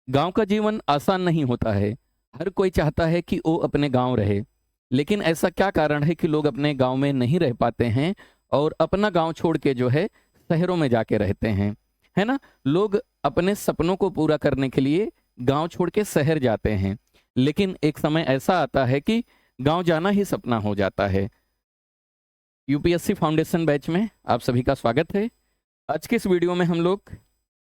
गांव का जीवन आसान नहीं होता है। हर कोई चाहता है कि वो अपने गांव रहे, लेकिन ऐसा क्या कारण है कि लोग अपने गांव में नहीं रह पाते हैं और अपना गांव छोड़ के जो है शहरों में जाके रहते हैं, है ना। लोग अपने सपनों को पूरा करने के लिए गांव छोड़ के शहर जाते हैं, लेकिन एक समय ऐसा आता है कि गांव जाना ही सपना हो जाता है। यूपीएससी फाउंडेशन बैच में आप सभी का स्वागत है। आज के इस वीडियो में हम लोग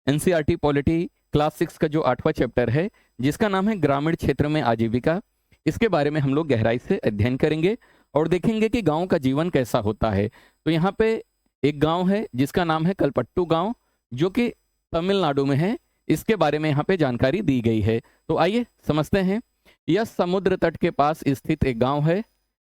एनसीईआरटी पॉलिटी क्लास 6 का जो 8वां चैप्टर है, जिसका नाम है ग्रामीण क्षेत्र में आजीविका, इसके बारे में हम लोग गहराई से अध्ययन करेंगे और देखेंगे कि गांव का जीवन कैसा होता है। तो यहाँ पे एक गांव है जिसका नाम है कलपट्टू गांव, जो कि तमिलनाडु में है। इसके बारे में यहाँ पे जानकारी दी गई है, तो आइए समझते हैं। यह समुद्र तट के पास स्थित एक गाँव है।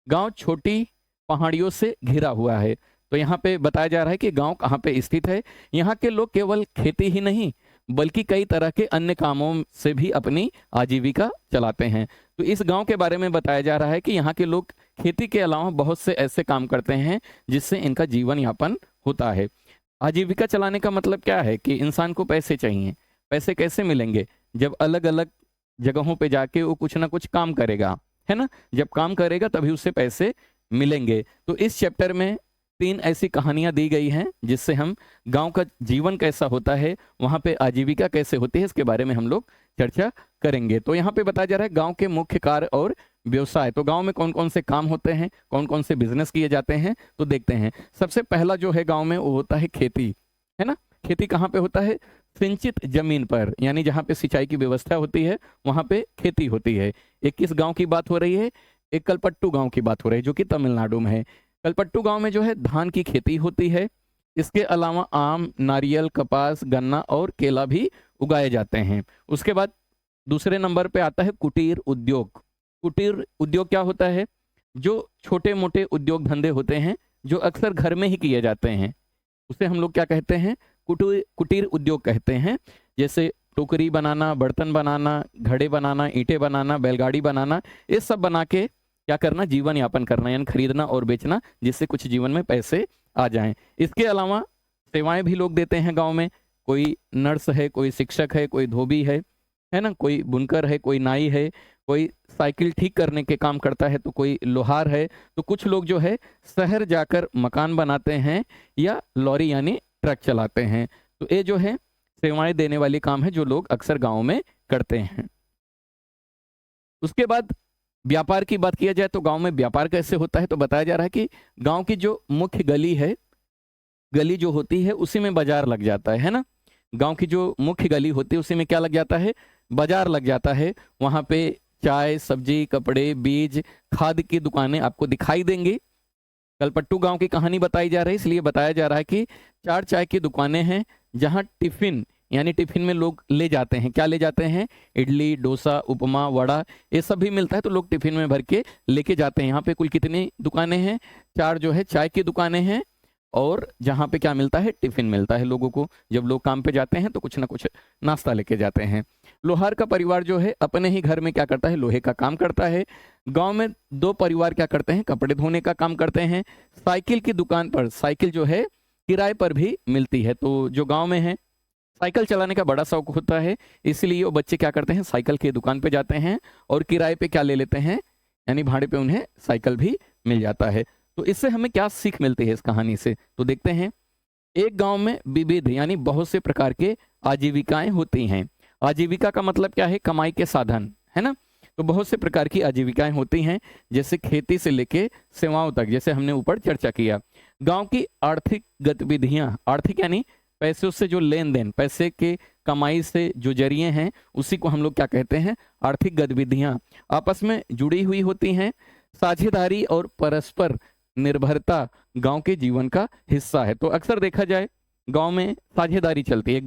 गांव छोटी पहाड़ियों से घिरा हुआ है। तो यहाँ पे बताया जा रहा है कि गांव कहाँ पे स्थित है। यहाँ के लोग केवल खेती ही नहीं बल्कि कई तरह के अन्य कामों से भी अपनी आजीविका चलाते हैं। तो इस गांव के बारे में बताया जा रहा है कि यहाँ के लोग खेती के अलावा बहुत से ऐसे काम करते हैं जिससे इनका जीवन यापन होता है। आजीविका चलाने का मतलब क्या है कि इंसान को पैसे चाहिए। पैसे कैसे मिलेंगे? जब अलग अलग जगहों पे जाके वो कुछ ना कुछ काम करेगा, है ना। जब काम करेगा तभी उससे पैसे मिलेंगे। तो इस चैप्टर में 3 ऐसी कहानियां दी गई हैं जिससे हम गांव का जीवन कैसा होता है, वहां पे आजीविका कैसे होती है, इसके बारे में हम लोग चर्चा करेंगे। तो यहाँ पे बताया जा रहा है गांव के मुख्य कार्य और व्यवसाय। तो गांव में कौन कौन से काम होते हैं, कौन कौन से बिजनेस किए जाते हैं, तो देखते हैं। सबसे पहला जो है गांव में वो होता है खेती, है ना। खेती कहाँ पे होता है? सिंचित जमीन पर, यानी जहाँ पे सिंचाई की व्यवस्था होती है वहां पे खेती होती है। एक किस गांव की बात हो रही है? एक कलपट्टू गांव की बात हो रही है जो कि तमिलनाडु में है। कलपट्टू गांव में जो है धान की खेती होती है। इसके अलावा आम, नारियल, कपास, गन्ना और केला भी उगाए जाते हैं। उसके बाद दूसरे नंबर पे आता है कुटीर उद्योग। कुटीर उद्योग क्या होता है? जो छोटे मोटे उद्योग धंधे होते हैं जो अक्सर घर में ही किए जाते हैं, उसे हम लोग क्या कहते हैं? कुटीर कुटीर उद्योग कहते हैं। जैसे टोकरी बनाना, बर्तन बनाना, घड़े बनाना, ईंटें बनाना, बैलगाड़ी बनाना, ये सब बना के क्या करना? जीवन यापन करना, यानी खरीदना और बेचना, जिससे कुछ जीवन में पैसे आ जाएं। इसके अलावा सेवाएं भी लोग देते हैं गांव में। कोई नर्स है, कोई शिक्षक है, कोई धोबी है ना, कोई बुनकर है, कोई नाई है, कोई साइकिल ठीक करने के काम करता है, तो कोई लोहार है। तो कुछ लोग जो है शहर जाकर मकान बनाते हैं या लॉरी यानी ट्रक चलाते हैं। तो ये जो है सेवाएं देने वाली काम है जो लोग अक्सर गाँव में करते हैं। उसके बाद व्यापार की बात किया जाए तो गांव में व्यापार कैसे होता है, तो बताया जा रहा है कि गांव की जो मुख्य गली है, गली जो होती है उसी में बाजार लग जाता है ना। गांव की जो मुख्य गली होती है उसी में क्या लग जाता है? बाजार लग जाता है। वहां पे चाय, सब्जी, कपड़े, बीज, खाद की दुकानें आपको दिखाई देंगी। कलपट्टू गांव की कहानी बताई जा रही है, इसलिए बताया जा रहा है कि 4 चाय की दुकानें हैं जहां टिफिन, यानी टिफिन में लोग ले जाते हैं। क्या ले जाते हैं? इडली, डोसा, उपमा, वड़ा, ये सब भी मिलता है, तो लोग टिफिन में भर के लेके जाते हैं। यहाँ पे कुल कितनी दुकानें हैं? 4 जो है चाय की दुकानें हैं, और जहाँ पे क्या मिलता है? टिफिन मिलता है लोगों को। जब लोग काम पे जाते हैं तो कुछ ना कुछ नाश्ता लेके जाते हैं। लोहार का परिवार जो है अपने ही घर में क्या करता है? लोहे का काम करता है। गांव में 2 परिवार क्या करते हैं? कपड़े धोने का काम करते हैं। साइकिल की दुकान पर, साइकिल जो है किराए पर भी मिलती है। तो जो गांव में है साइकिल चलाने का बड़ा शौक होता है, इसलिए वो बच्चे क्या करते हैं? साइकिल की दुकान पे जाते हैं और किराए पे क्या ले लेते हैं, यानी भाड़े पे उन्हें साइकिल भी मिल जाता है। तो इससे हमें क्या सीख मिलती है इस कहानी से, तो देखते हैं। एक गांव में विविध यानी बहुत से प्रकार के आजीविकाएं होती हैं। आजीविका का मतलब क्या है? कमाई के साधन, है ना। तो बहुत से प्रकार की आजीविकाएं होती हैं, जैसे खेती से लेके सेवाओं तक, जैसे हमने ऊपर चर्चा किया। गांव की आर्थिक गतिविधियां, आर्थिक यानी पैसों से जो लेन देन, पैसे के कमाई से जो जरिए हैं, उसी को हम लोग क्या कहते हैं? आर्थिक गतिविधियां आपस में जुड़ी हुई होती हैं। साझेदारी और परस्पर निर्भरता गांव के जीवन का हिस्सा है। तो अक्सर देखा जाए गांव में साझेदारी चलती है,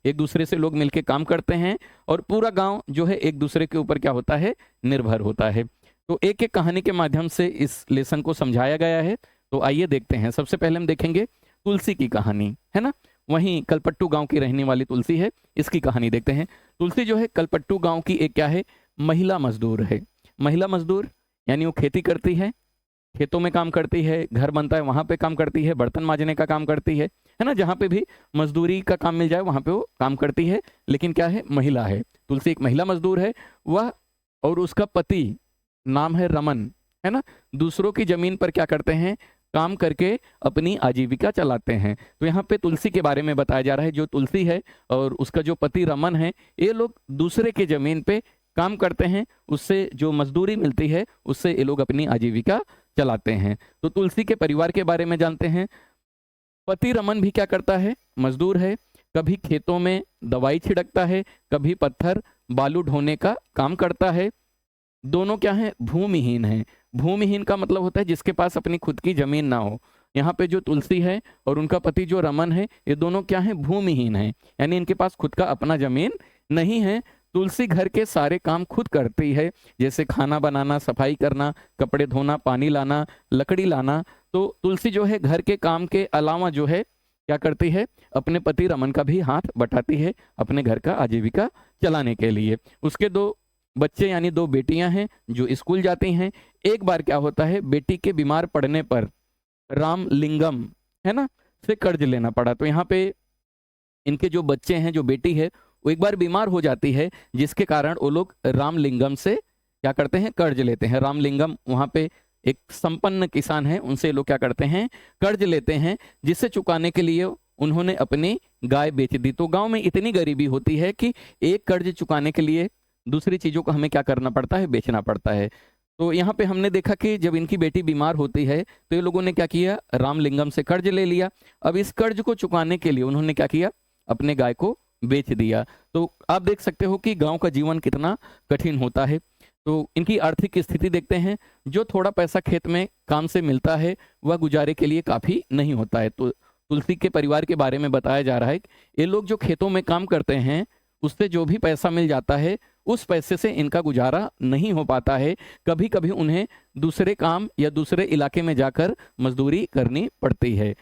एक दूसरे से लोग मिलके काम करते हैं और पूरा गांव जो है एक दूसरे के ऊपर क्या होता है? निर्भर होता है। तो एक एक कहानी के माध्यम से इस लेसन को समझाया गया है। तो आइए देखते हैं। सबसे पहले हम देखेंगे तुलसी की कहानी, है ना। वहीं कलपट्टू गांव की रहने वाली तुलसी है, इसकी कहानी देखते हैं। तुलसी जो है कलपट्टू गांव की एक क्या है? महिला मजदूर है। महिला मजदूर यानी वो खेती करती है, खेतों में काम करती है, घर बनता है वहाँ पे काम करती है, बर्तन मांजने का काम करती है ना, जहाँ पे भी मजदूरी का काम मिल जाए वहाँ पे वो काम करती है। लेकिन क्या है, महिला है। तुलसी एक महिला मजदूर है। वह और उसका पति नाम है रमन, है ना, दूसरों की जमीन पर क्या करते हैं, काम करके अपनी आजीविका चलाते हैं। तो यहाँ पे तुलसी के बारे में बताया जा रहा है। जो तुलसी है और उसका जो पति रमन है, ये लोग दूसरे के जमीन पे काम करते हैं, उससे जो मजदूरी मिलती है उससे ये लोग अपनी आजीविका चलाते हैं। तो तुलसी के परिवार के बारे में जानते हैं। पति रमन भी क्या करता है, मजदूर है। कभी खेतों में दवाई छिड़कता है, कभी पत्थर बालू ढोने का काम करता है। दोनों क्या हैं, भूमिहीन हैं। भूमिहीन का मतलब होता है जिसके पास अपनी खुद की जमीन ना हो। यहाँ पे जो तुलसी है और उनका पति जो रमन है, ये दोनों क्या हैं, भूमिहीन हैं, यानी इनके पास खुद का अपना जमीन नहीं है। तुलसी घर के सारे काम खुद करती है, जैसे खाना बनाना, सफाई करना, कपड़े धोना, पानी लाना, लकड़ी लाना। तो तुलसी जो है घर के काम के अलावा जो है क्या करती है, अपने पति रमन का भी हाथ बटाती है अपने घर का आजीविका चलाने के लिए। उसके दो बच्चे यानी दो बेटियां हैं जो स्कूल जाती हैं। एक बार क्या होता है, बेटी के बीमार पड़ने पर रामलिंगम, है ना, से कर्ज लेना पड़ा। तो यहाँ पे इनके जो बच्चे हैं, जो बेटी है, वो एक बार बीमार हो जाती है, जिसके कारण वो लोग रामलिंगम से क्या करते हैं, कर्ज लेते हैं। रामलिंगम वहाँ पे एक संपन्न किसान है, उनसे ये लोग क्या करते हैं, कर्ज लेते हैं, जिसे चुकाने के लिए उन्होंने अपनी गाय बेच दी। तो गांव में इतनी गरीबी होती है कि एक कर्ज चुकाने के लिए दूसरी चीजों को हमें क्या करना पड़ता है, बेचना पड़ता है। तो यहाँ पे हमने देखा कि जब इनकी बेटी बीमार होती है तो ये लोगों ने क्या किया, रामलिंगम से कर्ज ले लिया। अब इस कर्ज को चुकाने के लिए उन्होंने क्या किया, अपने गाय को बेच दिया। तो आप देख सकते हो कि गांव का जीवन कितना कठिन होता है। तो इनकी आर्थिक स्थिति देखते हैं। जो थोड़ा पैसा खेत में काम से मिलता है वह गुजारे के लिए काफी नहीं होता है। तो तुलसी के परिवार के बारे में बताया जा रहा है कि ये लोग जो खेतों में काम करते हैं उससे जो भी पैसा मिल जाता है उस पैसे से इनका गुजारा नहीं हो पाता है। कभी कभी उन्हें दूसरे काम या दूसरे इलाके में जाकर मजदूरी करनी पड़ती है।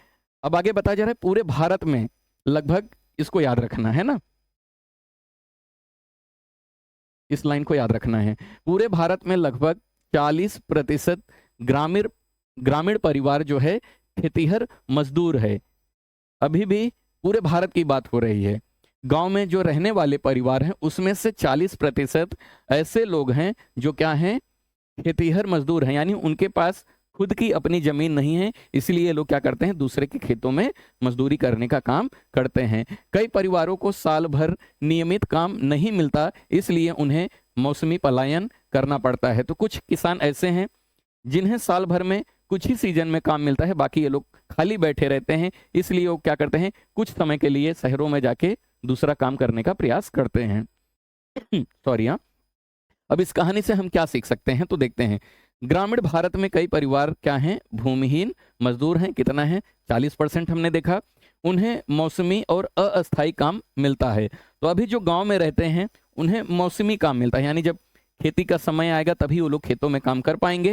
अब आगे बताया जा रहा है, पूरे भारत में लगभग, इसको याद रखना है ना, इस लाइन को याद रखना है, पूरे भारत में लगभग 40% ग्रामीण ग्रामीण परिवार जो है खेतीहर मजदूर है। अभी भी पूरे भारत की बात हो रही है। गांव में जो रहने वाले परिवार हैं उसमें से 40% ऐसे लोग हैं जो क्या हैं, खेतीहर मजदूर हैं, यानी उनके पास खुद की अपनी जमीन नहीं है, इसलिए ये लोग क्या करते हैं, दूसरे के खेतों में मजदूरी करने का काम करते हैं। कई परिवारों को साल भर नियमित काम नहीं मिलता, इसलिए उन्हें मौसमी पलायन करना पड़ता है। तो कुछ किसान ऐसे हैं जिन्हें साल भर में कुछ ही सीजन में काम मिलता है, बाकी ये लोग खाली बैठे रहते हैं, इसलिए वो क्या करते हैं, कुछ समय के लिए शहरों में जाके दूसरा काम करने का प्रयास करते हैं। सॉरी। हाँ, अब इस कहानी से हम क्या सीख सकते हैं, तो देखते हैं। ग्रामीण भारत में कई परिवार क्या हैं, भूमिहीन मजदूर हैं। कितना है, 40% हमने देखा। उन्हें मौसमी और अस्थायी काम मिलता है। तो अभी जो गांव में रहते हैं उन्हें मौसमी काम मिलता है, यानी जब खेती का समय आएगा तभी वो लोग खेतों में काम कर पाएंगे।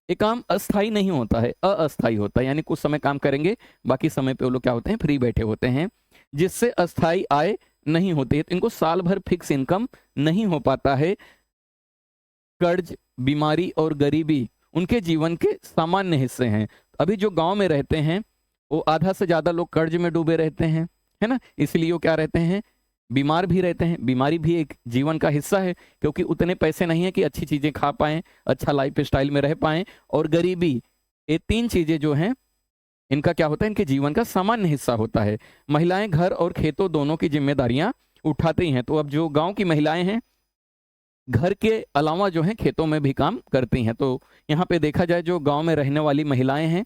ये काम अस्थायी नहीं होता है, अस्थायी होता है, यानी कुछ समय काम करेंगे, बाकी समय पे वो लोग क्या होते हैं, फ्री बैठे होते हैं, जिससे अस्थायी आय नहीं होती है। तो इनको साल भर फिक्स इनकम नहीं हो पाता है। कर्ज, बीमारी और गरीबी उनके जीवन के सामान्य हिस्से हैं। अभी जो गांव में रहते हैं वो आधा से ज्यादा लोग कर्ज में डूबे रहते हैं, है ना, इसलिए वो क्या रहते हैं, बीमार भी रहते हैं। बीमारी भी एक जीवन का हिस्सा है, क्योंकि उतने पैसे नहीं है कि अच्छी चीजें खा पाएं, अच्छा लाइफ स्टाइल में रह पाएं। और गरीबी, ये तीन चीजें जो हैं इनका क्या होता है, इनके जीवन का सामान्य हिस्सा होता है। महिलाएं घर और खेतों दोनों की जिम्मेदारियां उठाती हैं। तो अब जो गांव की महिलाएं हैं घर के अलावा जो है खेतों में भी काम करती हैं। तो यहाँ पे देखा जाए जो गांव में रहने वाली महिलाएं हैं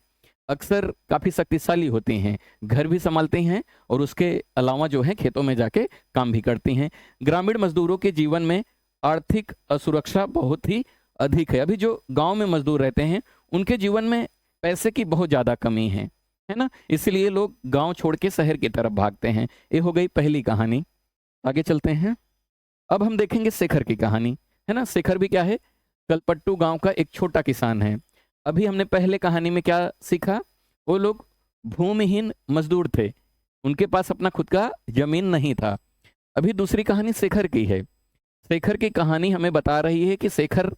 अक्सर काफी शक्तिशाली होती हैं, घर भी संभालती हैं और उसके अलावा जो है खेतों में जाके काम भी करती हैं। ग्रामीण मजदूरों के जीवन में आर्थिक असुरक्षा बहुत ही अधिक है। अभी जो गांव में मजदूर रहते हैं उनके जीवन में पैसे की बहुत ज्यादा कमी है ना, इसलिए लोग गांव छोड़ के शहर की तरफ भागते हैं। ये हो गई पहली कहानी। आगे चलते हैं। अब हम देखेंगे शेखर की कहानी, है ना। शेखर भी क्या है, कलपट्टू गांव का एक छोटा किसान है। अभी हमने पहले कहानी में क्या सीखा, वो लोग भूमिहीन मजदूर थे, उनके पास अपना खुद का जमीन नहीं था। अभी दूसरी कहानी शेखर की है। शेखर की कहानी हमें बता रही है कि शेखर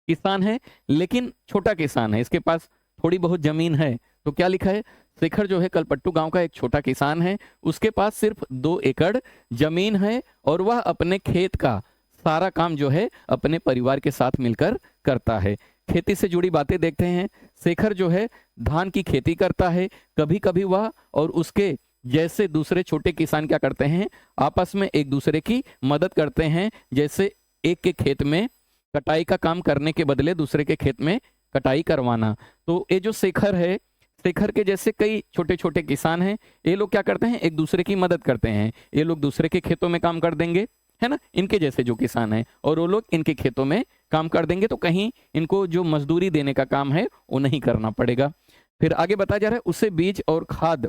किसान है लेकिन छोटा किसान है, इसके पास थोड़ी बहुत जमीन है, तो क्या लिखा है, शेखर जो है कलपट्टू गांव का एक छोटा किसान है, उसके पास सिर्फ 2 एकड़ जमीन है और वह अपने खेत का सारा काम जो है अपने परिवार के साथ मिलकर करता है। खेती से जुड़ी बातें देखते हैं। शेखर जो है धान की खेती करता है, कभी कभी वह और उसके जैसे दूसरे छोटे किसान क्या करते हैं, आपस में एक दूसरे की मदद करते हैं। जैसे एक के खेत में कटाई का काम करने के बदले दूसरे के खेत में कटाई करवाना। तो ये जो शेखर है, शेखर के जैसे कई छोटे छोटे किसान हैं, ये लोग क्या करते हैं, एक दूसरे की मदद करते हैं। ये लोग दूसरे के खेतों में काम कर देंगे, है ना, इनके जैसे जो किसान हैं, और वो लोग इनके खेतों में काम कर देंगे, तो कहीं इनको जो मजदूरी देने का काम है वो नहीं करना पड़ेगा। फिर आगे बताया जा रहा है, उससे बीज और खाद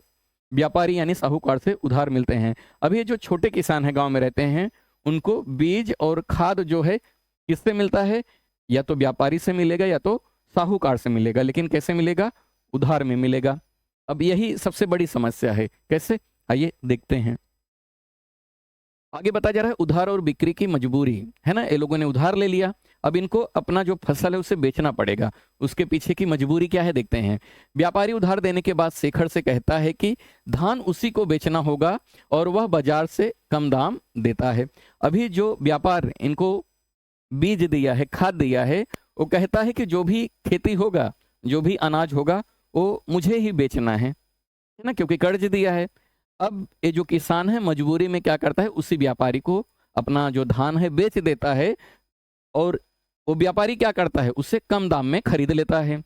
व्यापारी यानी साहूकार से उधार मिलते हैं। अब ये जो छोटे किसान है गांव में रहते हैं, उनको बीज और खाद जो है किससे मिलता है, या तो व्यापारी से मिलेगा या तो साहूकार से मिलेगा, लेकिन कैसे मिलेगा, उधार में मिलेगा। अब यही सबसे बड़ी समस्या है, कैसे, आइए देखते हैं। आगे बताया जा रहा है, उधार और बिक्री की मजबूरी, है ना, ये लोगों ने उधार ले लिया, अब इनको अपना जो फसल है उसे बेचना पड़ेगा, उसके पीछे की मजबूरी क्या है देखते हैं। व्यापारी उधार देने के बाद शेखर से कहता है कि धान उसी को बेचना होगा और वह बाजार से कम दाम देता है। अभी जो व्यापार इनको बीज दिया है, खाद दिया है, वो कहता है कि जो भी खेती होगा, जो भी अनाज होगा, वो मुझे ही बेचना है ना, क्योंकि कर्ज दिया है। अब ये जो किसान है मजबूरी में क्या करता है, उसी व्यापारी को अपना जो धान है बेच देता है, और वो व्यापारी क्या करता है, उससे कम दाम में खरीद लेता है।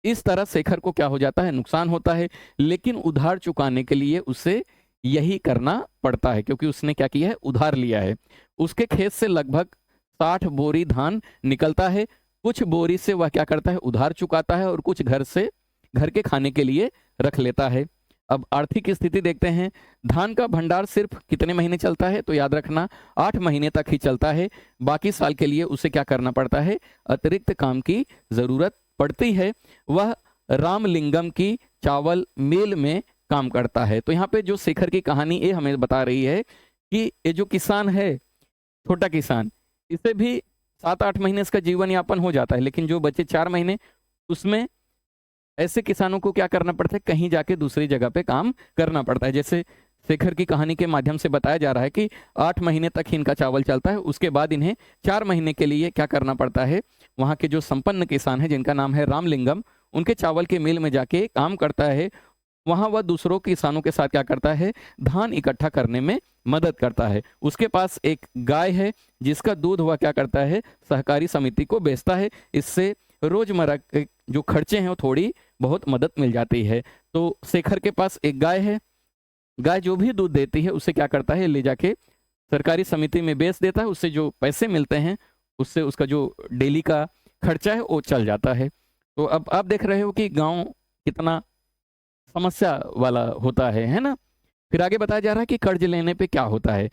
इस तरह शेखर को क्या हो जाता है, नुकसान होता है, लेकिन उधार चुकाने के लिए उसे यही करना पड़ता है, क्योंकि उसने क्या किया है, उधार लिया है। उसके खेत से लगभग 60 बोरी धान निकलता है। कुछ बोरी से वह क्या करता है, उधार चुकाता है, और कुछ घर के खाने के लिए रख लेता है। अब आर्थिक स्थिति देखते हैं। धान का भंडार सिर्फ कितने महीने चलता है, तो याद रखना 8 महीने तक ही चलता है। बाकी साल के लिए उसे क्या करना पड़ता है, अतिरिक्त काम की जरूरत पड़ती है। वह रामलिंगम की चावल मिल में काम करता है। तो यहाँ पे जो शेखर की कहानी ये हमें बता रही है कि ये जो किसान है, छोटा किसान, इसे भी 7-8 महीने इसका जीवन यापन हो जाता है, लेकिन जो बचे 4 महीने, उसमें ऐसे किसानों को क्या करना पड़ता है, कहीं जाके दूसरी जगह पे काम करना पड़ता है। जैसे शेखर की कहानी के माध्यम से बताया जा रहा है कि 8 महीने तक ही इनका चावल चलता है, उसके बाद इन्हें 4 महीने के लिए क्या करना पड़ता है, वहाँ के जो संपन्न किसान है जिनका नाम है रामलिंगम, उनके चावल के मिल में जाके काम करता है। वहाँ वह दूसरों किसानों के साथ क्या करता है, धान इकट्ठा करने में मदद करता है। उसके पास एक गाय है जिसका दूध वह क्या करता है, सहकारी समिति को बेचता है। इससे रोजमर्रा के जो खर्चे हैं वो थोड़ी बहुत मदद मिल जाती है। तो शेखर के पास एक गाय है, गाय जो भी दूध देती है उसे क्या करता है, ले जाके सरकारी समिति में बेच देता है। उससे जो पैसे मिलते हैं उससे उसका जो डेली का खर्चा है वो चल जाता है। तो अब आप देख रहे हो कि गांव कितना समस्या वाला होता है ना। फिर आगे बताया जा रहा है कि कर्ज लेने पे क्या होता है।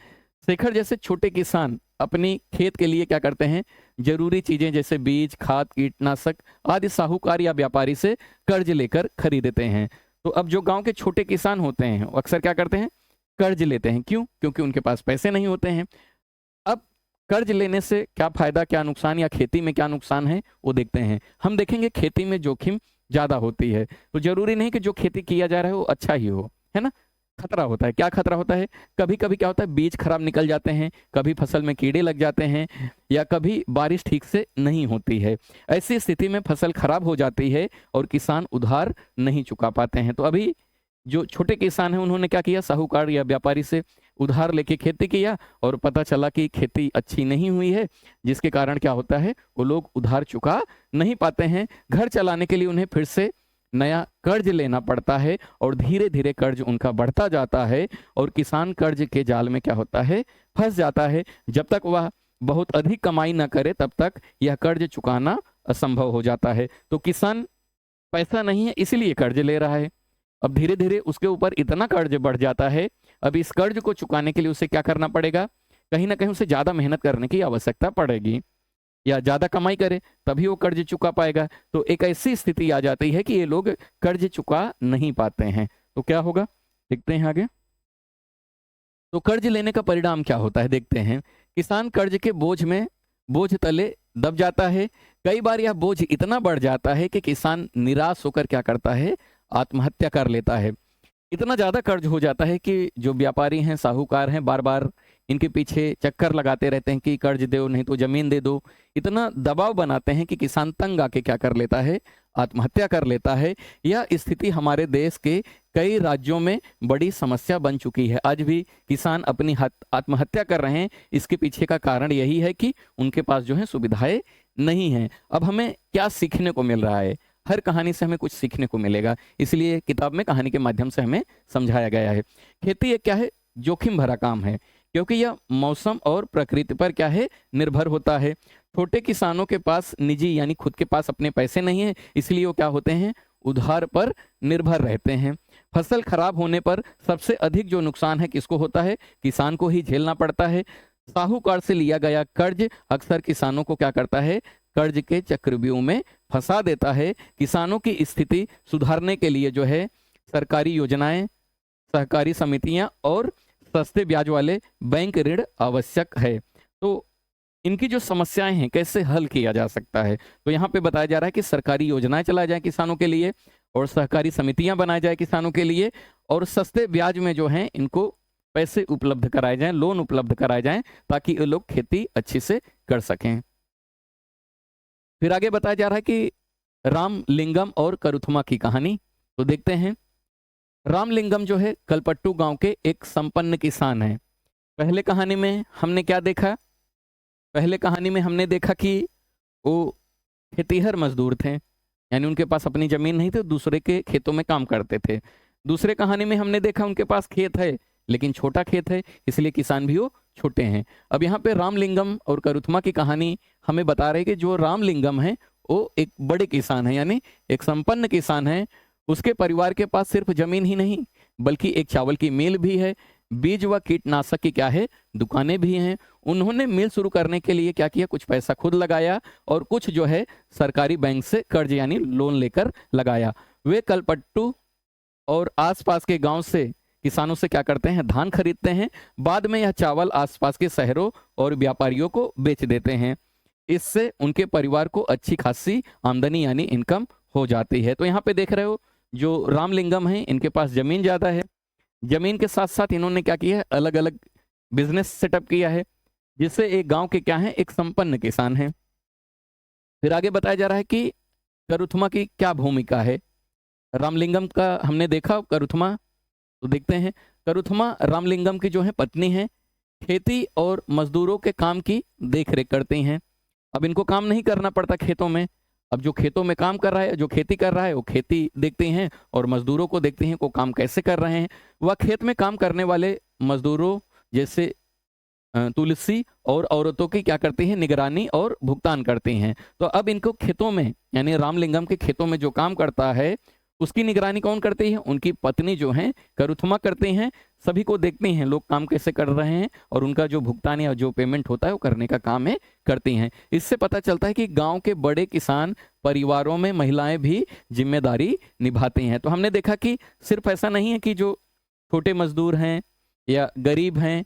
शेखर जैसे छोटे किसान अपनी खेत के लिए क्या करते हैं, जरूरी चीजें जैसे बीज, खाद, कीटनाशक आदि साहूकार या व्यापारी से कर्ज लेकर खरीदते हैं। तो अब जो गांव के छोटे किसान होते हैं वो अक्सर क्या करते हैं, कर्ज लेते हैं। क्यों? क्योंकि उनके पास पैसे नहीं होते हैं। अब कर्ज लेने से क्या फायदा, क्या नुकसान, या खेती में क्या नुकसान है वो देखते हैं। हम देखेंगे खेती में जोखिम ज्यादा होती है। तो जरूरी नहीं कि जो खेती किया जा रहा है वो अच्छा ही हो, है ना। खतरा होता है। क्या खतरा होता है, कभी कभी क्या होता है, बीज खराब निकल जाते हैं, कभी फसल में कीड़े लग जाते हैं, या कभी बारिश ठीक से नहीं होती है। ऐसी स्थिति में फसल खराब हो जाती है और किसान उधार नहीं चुका पाते हैं। तो अभी जो छोटे किसान हैं उन्होंने क्या किया, साहूकार या व्यापारी से उधार लेके खेती किया, और पता चला कि खेती अच्छी नहीं हुई है, जिसके कारण क्या होता है, वो लोग उधार चुका नहीं पाते हैं। घर चलाने के लिए उन्हें फिर से नया कर्ज लेना पड़ता है, और धीरे धीरे कर्ज उनका बढ़ता जाता है, और किसान कर्ज के जाल में क्या होता है, फंस जाता है। जब तक वह बहुत अधिक कमाई ना करे तब तक यह कर्ज चुकाना असंभव हो जाता है। तो किसान पैसा नहीं है इसलिए कर्ज ले रहा है। अब धीरे धीरे उसके ऊपर इतना कर्ज बढ़ जाता है, अब इस कर्ज को चुकाने के लिए उसे क्या करना पड़ेगा, कहीं ना कहीं उसे ज्यादा मेहनत करने की आवश्यकता पड़ेगी, या ज्यादा कमाई करे तभी वो कर्ज चुका पाएगा। तो एक ऐसी स्थिति आ जाती है कि ये लोग कर्ज चुका नहीं पाते हैं। तो क्या होगा, देखते हैं आगे। तो कर्ज लेने का परिणाम क्या होता है देखते हैं। किसान कर्ज के बोझ में बोझ तले दब जाता है। कई बार यह बोझ इतना बढ़ जाता है कि किसान निराश होकर क्या करता है, आत्महत्या कर लेता है। इतना ज़्यादा कर्ज हो जाता है कि जो व्यापारी हैं, साहूकार हैं, बार बार इनके पीछे चक्कर लगाते रहते हैं कि कर्ज दो, नहीं तो जमीन दे दो। इतना दबाव बनाते हैं कि किसान तंग आके क्या कर लेता है, आत्महत्या कर लेता है। यह स्थिति हमारे देश के कई राज्यों में बड़ी समस्या बन चुकी है। आज भी किसान अपनी आत्महत्या कर रहे हैं। इसके पीछे का कारण यही है कि उनके पास जो है सुविधाएं नहीं हैं। अब हमें क्या सीखने को मिल रहा है? हर कहानी से हमें कुछ सीखने को मिलेगा, इसलिए किताब में कहानी के माध्यम से हमें समझाया गया है। खेती एक क्या है, जोखिम भरा काम है, क्योंकि यह मौसम और प्रकृति पर क्या है, निर्भर होता है। छोटे किसानों के पास निजी यानी खुद के पास अपने पैसे नहीं है, इसलिए वो क्या होते हैं, उधार पर निर्भर रहते हैं। फसल खराब होने पर सबसे अधिक जो नुकसान है किसको होता है, किसान को ही झेलना पड़ता है। साहूकार से लिया गया कर्ज अक्सर किसानों को क्या करता है, कर्ज के चक्रव्यूह में फंसा देता है। किसानों की स्थिति सुधारने के लिए जो है सरकारी योजनाएं, सहकारी समितियां और सस्ते ब्याज वाले बैंक ऋण आवश्यक है। तो इनकी जो समस्याएं हैं कैसे हल किया जा सकता है, तो यहाँ पे बताया जा रहा है कि सरकारी योजनाएं चलाई जाए किसानों के लिए, और सहकारी समितियां बनाई जाए किसानों के लिए, और सस्ते ब्याज में जो है इनको पैसे उपलब्ध कराए जाएं, लोन उपलब्ध कराए जाएं, ताकि ये लोग खेती अच्छी से कर सकें। फिर आगे बताया जा रहा है कि रामलिंगम और करुथमा की कहानी। तो देखते हैं। रामलिंगम जो है कलपट्टू गांव के एक संपन्न किसान हैं। पहले कहानी में हमने क्या देखा, पहले कहानी में हमने देखा कि वो खेतीहर मजदूर थे, यानी उनके पास अपनी जमीन नहीं थी, दूसरे के खेतों में काम करते थे। दूसरे कहानी में हमने देखा उनके पास खेत है, लेकिन छोटा खेत है, इसलिए किसान भी वो छोटे हैं। अब यहाँ पे रामलिंगम और करुथमा की कहानी हमें बता रहे कि जो रामलिंगम है वो एक बड़े किसान है, यानी एक संपन्न किसान है। उसके परिवार के पास सिर्फ जमीन ही नहीं, बल्कि एक चावल की मिल भी है, बीज व कीटनाशक की क्या है, दुकानें भी हैं। उन्होंने मिल शुरू करने के लिए क्या किया, कुछ पैसा खुद लगाया और कुछ जो है सरकारी बैंक से कर्ज यानी लोन लेकर लगाया। वे कलपट्टू और आसपास के गांव से किसानों से क्या करते हैं, धान खरीदते हैं। बाद में यह चावल आसपास के शहरों और व्यापारियों को बेच देते हैं। इससे उनके परिवार को अच्छी खासी आमदनी यानी इनकम हो जाती है। तो यहाँ पे देख रहे हो जो रामलिंगम है इनके पास जमीन ज़्यादा है। जमीन के साथ साथ इन्होंने क्या किया है, अलग अलग बिजनेस सेटअप किया है, जिससे एक गांव के क्या है, एक संपन्न किसान है। फिर आगे बताया जा रहा है कि करुथमा की क्या भूमिका है। रामलिंगम का हमने देखा, करुथमा तो देखते हैं। करुथमा रामलिंगम की जो है पत्नी है, खेती और मजदूरों के काम की देखरेख करती हैं। अब इनको काम नहीं करना पड़ता खेतों में। अब जो खेतों में काम कर रहा है, जो खेती कर रहा है, वो खेती देखते हैं और मजदूरों को देखते हैं को काम कैसे कर रहे हैं। वह खेत में काम करने वाले मजदूरों जैसे तुलसी और औरतों की क्या करती हैं, निगरानी और भुगतान करती हैं। तो अब इनको खेतों में यानी रामलिंगम के खेतों में जो काम करता है उसकी निगरानी कौन करती है, उनकी पत्नी जो है करुथमा करती हैं। सभी को देखती हैं लोग काम कैसे कर रहे हैं और उनका जो भुगतान या जो पेमेंट होता है वो करने का काम है करती हैं। इससे पता चलता है कि गांव के बड़े किसान परिवारों में महिलाएं भी जिम्मेदारी निभाती हैं। तो हमने देखा कि सिर्फ ऐसा नहीं है कि जो छोटे मजदूर हैं या गरीब हैं,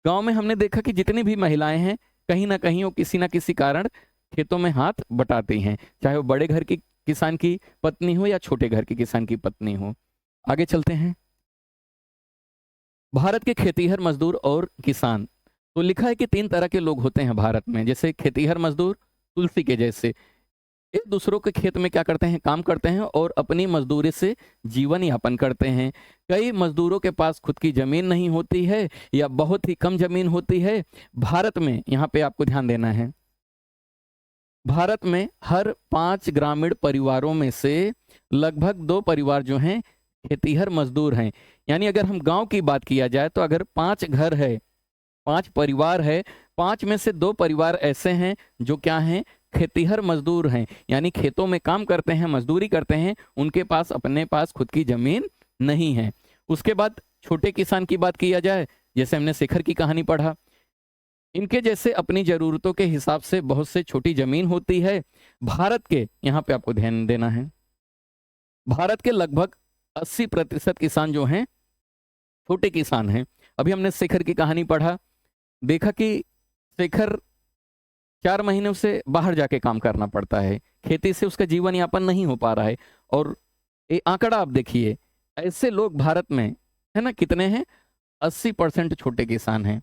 गांव में हमने देखा कि जितनी भी महिलाएं हैं कहीं ना कहीं वो किसी ना किसी कारण खेतों में हाथ बटाती हैं, चाहे वो बड़े घर की किसान की पत्नी हो या छोटे घर की किसान की पत्नी हो। आगे चलते हैं। भारत के खेतीहर मजदूर और किसान। तो लिखा है कि 3 तरह के लोग होते हैं भारत में, जैसे खेतीहर मजदूर तुलसी के जैसे एक दूसरों के खेत में क्या करते हैं, काम करते हैं और अपनी मजदूरी से जीवन यापन करते हैं। कई मजदूरों के पास खुद की जमीन नहीं होती है या बहुत ही कम जमीन होती है। भारत में यहाँ पे आपको ध्यान देना है, भारत में हर 5 ग्रामीण परिवारों में से लगभग 2 परिवार जो हैं खेतीहर मजदूर हैं। यानी अगर हम गांव की बात किया जाए तो अगर 5 घर है, 5 परिवार है, 5 में से 2 परिवार ऐसे हैं जो क्या हैं, खेतीहर मजदूर हैं, यानी खेतों में काम करते हैं, मजदूरी करते हैं, उनके पास अपने पास खुद की जमीन नहीं है। उसके बाद छोटे किसान की बात किया जाए, जैसे हमने शेखर की कहानी पढ़ा, इनके जैसे अपनी जरूरतों के हिसाब से बहुत से छोटी जमीन होती है। भारत के, यहाँ पे आपको ध्यान देना है, भारत के लगभग 80% किसान जो हैं छोटे किसान हैं। अभी हमने शेखर की कहानी पढ़ा, देखा कि शेखर 4 महीने उसे बाहर जाके काम करना पड़ता है, खेती से उसका जीवन यापन नहीं हो पा रहा है। और ये आंकड़ा आप देखिए, ऐसे लोग भारत में है ना कितने हैं, 80% छोटे किसान हैं,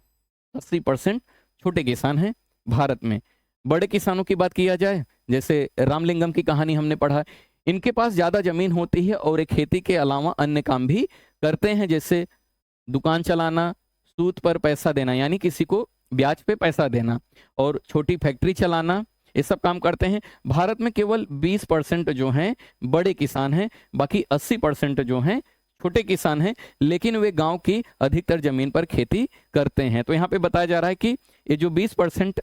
80% छोटे किसान हैं भारत में। बड़े किसानों की बात किया जाए, जैसे रामलिंगम की कहानी हमने पढ़ा, इनके पास ज़्यादा ज़मीन होती है और ये खेती के अलावा अन्य काम भी करते हैं, जैसे दुकान चलाना, सूद पर पैसा देना यानी किसी को ब्याज पे पैसा देना, और छोटी फैक्ट्री चलाना, ये सब काम करते हैं। भारत में केवल 20% जो हैं बड़े किसान हैं, बाकी 80% जो हैं छोटे किसान हैं, लेकिन वे गांव की अधिकतर जमीन पर खेती करते हैं। तो यहाँ पे बताया जा रहा है कि ये जो 20%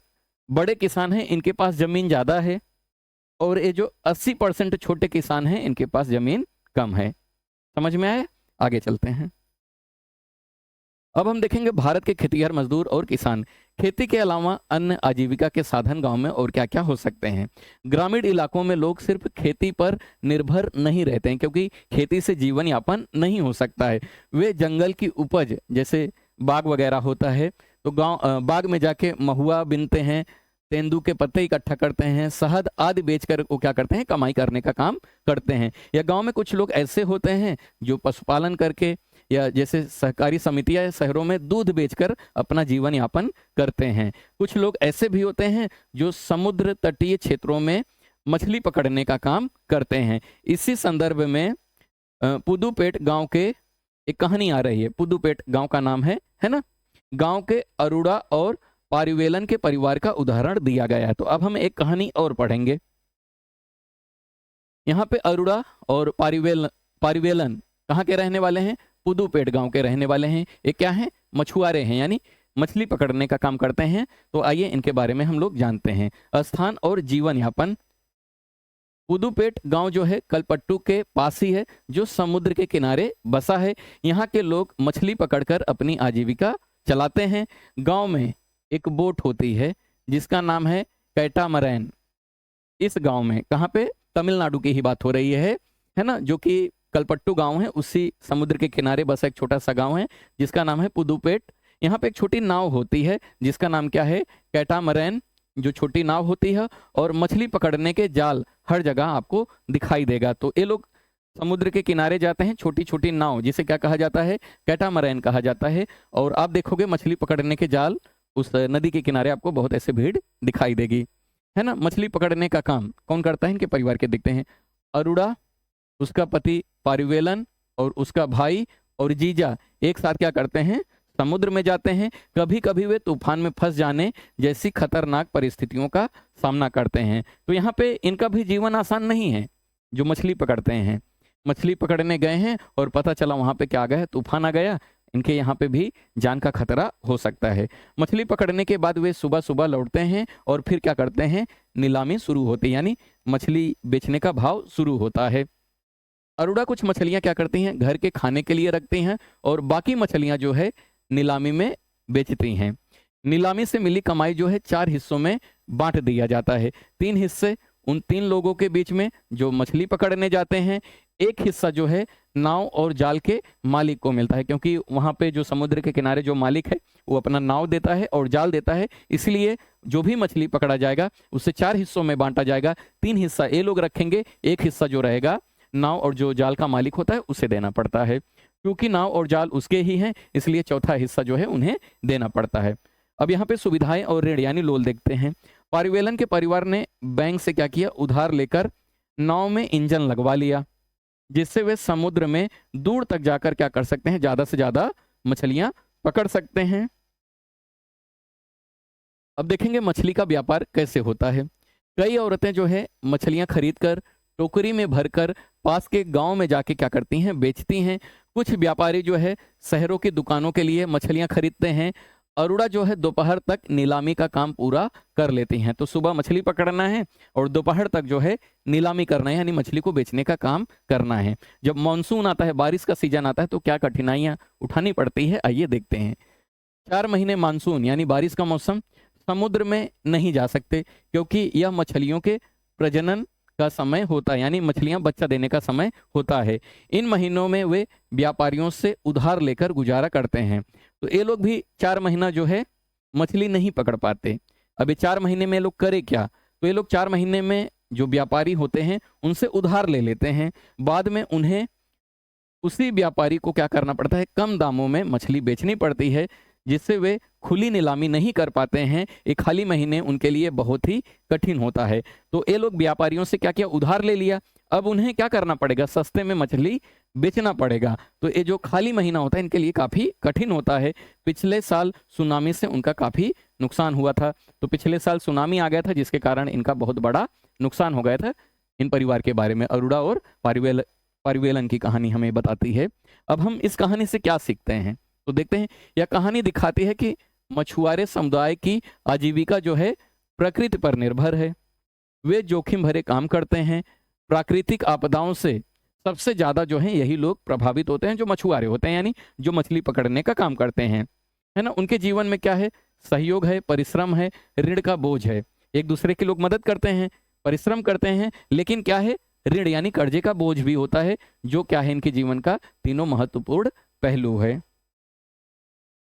बड़े किसान हैं इनके पास जमीन ज़्यादा है, और ये जो 80% छोटे किसान हैं इनके पास जमीन कम है। समझ में आया? आगे चलते हैं। अब हम देखेंगे भारत के खेतिहर मजदूर और किसान, खेती के अलावा अन्य आजीविका के साधन गांव में और क्या क्या हो सकते हैं। ग्रामीण इलाकों में लोग सिर्फ खेती पर निर्भर नहीं रहते हैं, क्योंकि खेती से जीवन यापन नहीं हो सकता है। वे जंगल की उपज जैसे बाग वगैरह होता है, तो बाग में जाके महुआ बिनते हैं, तेंदू के पत्ते इकट्ठा करते हैं, शहद आदि बेचकर वो क्या करते हैं, कमाई करने का काम करते हैं। या गांव में कुछ लोग ऐसे होते हैं जो पशुपालन करके, या जैसे सहकारी समितियां या शहरों में दूध बेचकर अपना जीवन यापन करते हैं। कुछ लोग ऐसे भी होते हैं जो समुद्र तटीय क्षेत्रों में मछली पकड़ने का काम करते हैं। इसी संदर्भ में पुदुपेट गांव के एक कहानी आ रही है। पुदुपेट गांव का नाम है ना। गांव के अरुड़ा और पारिवेलन के परिवार का उदाहरण दिया गया है। तो अब हम एक कहानी और पढ़ेंगे। यहाँ पे अरुड़ा और पारिवेलन कहाँ के रहने वाले हैं? पुदुपेट गांव के रहने वाले हैं। ये क्या है? मछुआरे हैं, यानी मछली पकड़ने का काम करते हैं। तो आइए इनके बारे में हम लोग जानते हैं। स्थान और जीवन यापन। पुदुपेट गांव जो है कलपट्टू के पास ही है, जो समुद्र के किनारे बसा है। यहाँ के लोग मछली पकड़कर अपनी आजीविका चलाते हैं। गांव में एक बोट होती है जिसका नाम है कैटामरैन। इस गांव में, कहाँ पे? तमिलनाडु की ही बात हो रही है ना, जो कि कलपट्टू गांव है, उसी समुद्र के किनारे बसा एक छोटा सा गांव है जिसका नाम है पुदुपेट। यहाँ पे एक छोटी नाव होती है जिसका नाम क्या है? कैटामरैन, जो छोटी नाव होती है। और मछली पकड़ने के जाल हर जगह आपको दिखाई देगा। तो ये लोग समुद्र के किनारे जाते हैं, छोटी छोटी नाव, जिसे क्या कहा जाता है? कैटामरैन कहा जाता है। और आप देखोगे मछली पकड़ने के जाल उस नदी के किनारे आपको बहुत ऐसे भीड़ दिखाई देगी, है ना। मछली पकड़ने का काम कौन करता है? इनके परिवार के दिखते हैं। अरुड़ा, उसका पति पारिवेलन और उसका भाई और जीजा एक साथ क्या करते हैं? समुद्र में जाते हैं। कभी कभी वे तूफान में फंस जाने जैसी खतरनाक परिस्थितियों का सामना करते हैं। तो यहाँ पे इनका भी जीवन आसान नहीं है। जो मछली पकड़ते हैं, मछली पकड़ने गए हैं और पता चला वहां पे क्या आ गया? तूफान आ गया। इनके यहाँ पे भी जान का खतरा हो सकता है। मछली पकड़ने के बाद वे सुबह सुबह लौटते हैं और फिर क्या करते हैं? नीलामी शुरू होती है, यानी मछली बेचने का भाव शुरू होता है। अरुड़ा कुछ मछलियां क्या करती हैं? घर के खाने के लिए रखती हैं, और बाकी मछलियां जो है नीलामी में बेचती हैं। नीलामी से मिली कमाई जो है 4 हिस्सों में बांट दिया जाता है। 3 हिस्से उन 3 लोगों के बीच में जो मछली पकड़ने जाते हैं। एक हिस्सा जो है नाव और जाल के मालिक को मिलता है, क्योंकि वहां पे जो समुद्र के किनारे जो मालिक है वो अपना नाव देता है और जाल देता है, इसलिए जो भी मछली पकड़ा जाएगा उसे 4 हिस्सों में बांटा जाएगा। 3 हिस्सा ये लोग रखेंगे, एक हिस्सा जो रहेगा नाव और जो जाल का मालिक होता है उसे देना पड़ता है। क्योंकि नाव और जाल उसके ही हैं, इसलिए चौथा हिस्सा जो है उन्हें देना पड़ता है। अब यहाँ पे सुविधाएं और ऋण यानी लोन देखते हैं। पारिवेलन के परिवार ने बैंक से क्या किया? उधार लेकर नाव में इंजन लगवा लिया, जिससे वे समुद्र में दूर तक जाकर क्या कर सकते हैं? ज्यादा से ज्यादा मछलियां पकड़ सकते हैं। अब देखेंगे मछली का व्यापार कैसे होता है। कई औरतें जो है मछलियां खरीद कर टोकरी में भरकर पास के गांव में जाके क्या करती हैं? बेचती हैं। कुछ व्यापारी जो है शहरों की दुकानों के लिए मछलियां खरीदते हैं। अरुड़ा जो है दोपहर तक नीलामी का काम पूरा कर लेती हैं। तो सुबह मछली पकड़ना है और दोपहर तक जो है नीलामी करना है, यानी मछली को बेचने का काम करना है। जब मानसून आता है, बारिश का सीजन आता है, तो क्या कठिनाइयां उठानी पड़ती है, आइए देखते हैं। 4 महीने मानसून यानी बारिश का मौसम, समुद्र में नहीं जा सकते क्योंकि यह मछलियों के प्रजनन का समय होता है, यानी मछलियां बच्चा देने का समय होता है। इन महीनों में वे व्यापारियों से उधार लेकर गुजारा करते हैं। तो ये लोग भी 4 महीना जो है मछली नहीं पकड़ पाते। अब ये 4 महीने में ये लोग करे क्या? तो ये लोग 4 महीने में जो व्यापारी होते हैं उनसे उधार ले लेते हैं। बाद में उन्हें उसी व्यापारी को क्या करना पड़ता है, कम दामों में मछली बेचनी पड़ती है, जिससे वे खुली नीलामी नहीं कर पाते हैं। एक खाली महीने उनके लिए बहुत ही कठिन होता है। तो ये लोग व्यापारियों से क्या किया, उधार ले लिया। अब उन्हें क्या करना पड़ेगा, सस्ते में मछली बेचना पड़ेगा। तो ये जो खाली महीना होता है इनके लिए काफ़ी कठिन होता है। पिछले साल सुनामी से उनका काफ़ी नुकसान हुआ था। तो पिछले साल सुनामी आ गया था, जिसके कारण इनका बहुत बड़ा नुकसान हो गया था। इन परिवार के बारे में अरोड़ा और पारिवेलन की कहानी हमें बताती है। अब हम इस कहानी से क्या सीखते हैं, तो देखते हैं। यह कहानी दिखाती है कि मछुआरे समुदाय की आजीविका जो है प्रकृति पर निर्भर है। वे जोखिम भरे काम करते हैं। प्राकृतिक आपदाओं से सबसे ज़्यादा जो है यही लोग प्रभावित होते हैं, जो मछुआरे होते हैं, यानी जो मछली पकड़ने का काम करते हैं, है ना। उनके जीवन में क्या है, सहयोग है, परिश्रम है, ऋण का बोझ है। एक दूसरे की लोग मदद करते हैं, परिश्रम करते हैं, लेकिन क्या है, ऋण यानी कर्जे का बोझ भी होता है, जो क्या है इनके जीवन का तीनों महत्वपूर्ण पहलू है।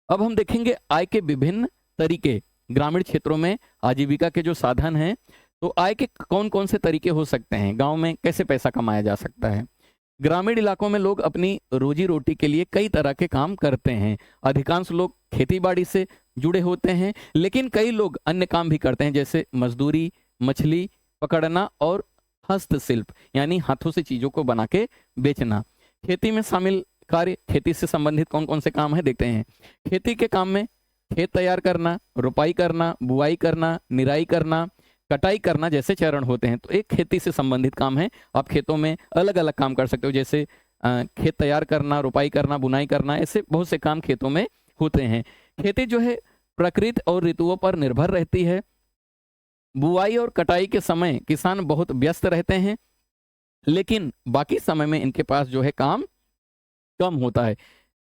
अब हम देखेंगे आय के विभिन्न तरीके। ग्रामीण क्षेत्रों में आजीविका के जो साधन हैं, तो आय के कौन कौन से तरीके हो सकते हैं, गांव में कैसे पैसा कमाया जा सकता है। ग्रामीण इलाकों में लोग अपनी रोजी रोटी के लिए कई तरह के काम करते हैं। अधिकांश लोग खेती बाड़ी से जुड़े होते हैं, लेकिन कई लोग अन्य काम भी करते हैं, जैसे मजदूरी, मछली पकड़ना और हस्तशिल्प, यानी हाथों से चीजों को बना के बेचना। खेती में शामिल कार्य, खेती से संबंधित कौन कौन से काम है देखते हैं। खेती के काम में खेत तैयार करना, रुपाई करना, बुआई करना, निराई करना, कटाई करना जैसे चरण होते हैं। तो एक खेती से संबंधित काम है। आप खेतों में अलग अलग काम कर सकते हो, जैसे खेत तैयार करना, रुपाई करना, बुनाई करना, ऐसे बहुत से काम खेतों में होते हैं। खेती जो है प्रकृति और ऋतुओं पर निर्भर रहती है। बुआई और कटाई के समय किसान बहुत व्यस्त रहते हैं, लेकिन बाकी समय में इनके पास जो है काम कम होता है।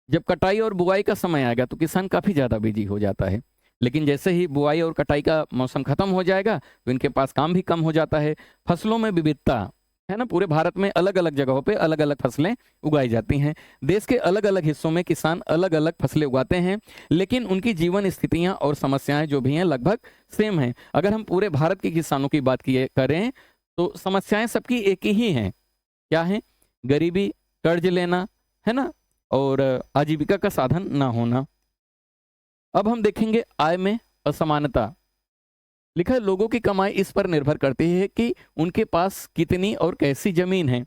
जब कटाई और बुआई का समय आएगा तो किसान काफ़ी ज़्यादा बिजी हो जाता है, लेकिन जैसे ही बुआई और कटाई का मौसम खत्म हो जाएगा तो इनके पास काम भी कम हो जाता है। फसलों में विविधता है ना, पूरे भारत में अलग अलग जगहों पे अलग अलग फसलें उगाई जाती हैं। देश के अलग अलग हिस्सों में किसान अलग अलग फसलें उगाते हैं, लेकिन उनकी जीवन स्थितियां और समस्याएं जो भी हैं लगभग सेम हैं। अगर हम पूरे भारत के किसानों की बात करें तो समस्याएं सबकी एक ही हैं। क्या है, गरीबी, कर्ज लेना, है ना, और आजीविका का साधन ना होना। अब हम देखेंगे आय में असमानता। लिखा है, लोगों की कमाई इस पर निर्भर करती है कि उनके पास कितनी और कैसी जमीन है।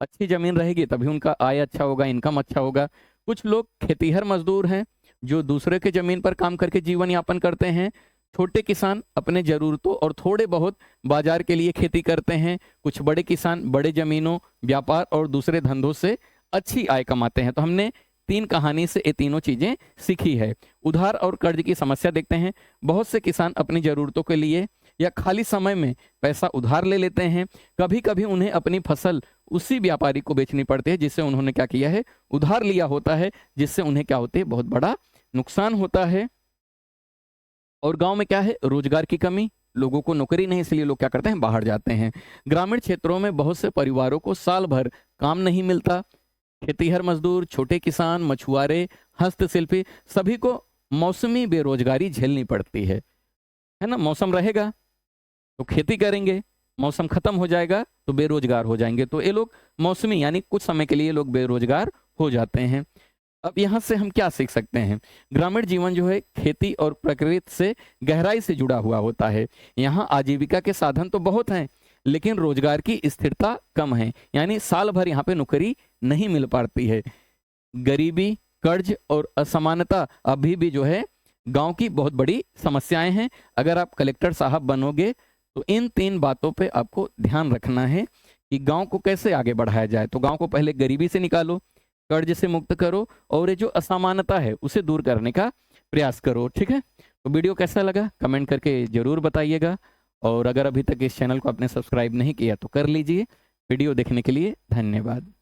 अच्छी जमीन रहेगी तभी उनका आय अच्छा होगा, इनकम अच्छा होगा। कुछ लोग खेतीहर मजदूर हैं जो दूसरे के जमीन पर काम करके जीवन यापन करते हैं। छोटे किसान अपने जरूरतों और थोड़े बहुत बाजार के लिए खेती करते हैं। कुछ बड़े किसान बड़े जमीनों, व्यापार और दूसरे धंधों से अच्छी आय कमाते हैं। तो हमने 3 कहानी से ये तीनों चीजें सीखी है। उधार और कर्ज की समस्या देखते हैं। बहुत से किसान अपनी जरूरतों के लिए या खाली समय में पैसा उधार ले लेते हैं। कभी कभी उन्हें अपनी फसल उसी व्यापारी को बेचनी पड़ती है जिससे उन्होंने क्या किया है, उधार लिया होता है, जिससे उन्हें क्या होती है, बहुत बड़ा नुकसान होता है। और गांव में क्या है, रोजगार की कमी, लोगों को नौकरी नहीं, इसलिए लोग क्या करते हैं, बाहर जाते हैं। ग्रामीण क्षेत्रों में बहुत से परिवारों को साल भर काम नहीं मिलता। खेतीहर मजदूर, छोटे किसान, मछुआरे, हस्तशिल्पी, सभी को मौसमी बेरोजगारी झेलनी पड़ती है ना। मौसम रहेगा तो खेती करेंगे, मौसम खत्म हो जाएगा तो बेरोजगार हो जाएंगे। तो ये लोग मौसमी यानी कुछ समय के लिए लोग बेरोजगार हो जाते हैं। अब यहाँ से हम क्या सीख सकते हैं, ग्रामीण जीवन जो है खेती और प्रकृति से गहराई से जुड़ा हुआ होता है। यहाँ आजीविका के साधन तो बहुत हैं, लेकिन रोजगार की स्थिरता कम है, यानी साल भर यहाँ पे नौकरी नहीं मिल पाती है। गरीबी, कर्ज और असमानता अभी भी जो है गांव की बहुत बड़ी समस्याएं हैं। अगर आप कलेक्टर साहब बनोगे तो इन 3 बातों पे आपको ध्यान रखना है कि गांव को कैसे आगे बढ़ाया जाए। तो गांव को पहले गरीबी से निकालो, कर्ज से मुक्त करो, और ये जो असमानता है उसे दूर करने का प्रयास करो। ठीक है, तो वीडियो कैसा लगा कमेंट करके जरूर बताइएगा, और अगर अभी तक इस चैनल को आपने सब्सक्राइब नहीं किया तो कर लीजिए। वीडियो देखने के लिए धन्यवाद।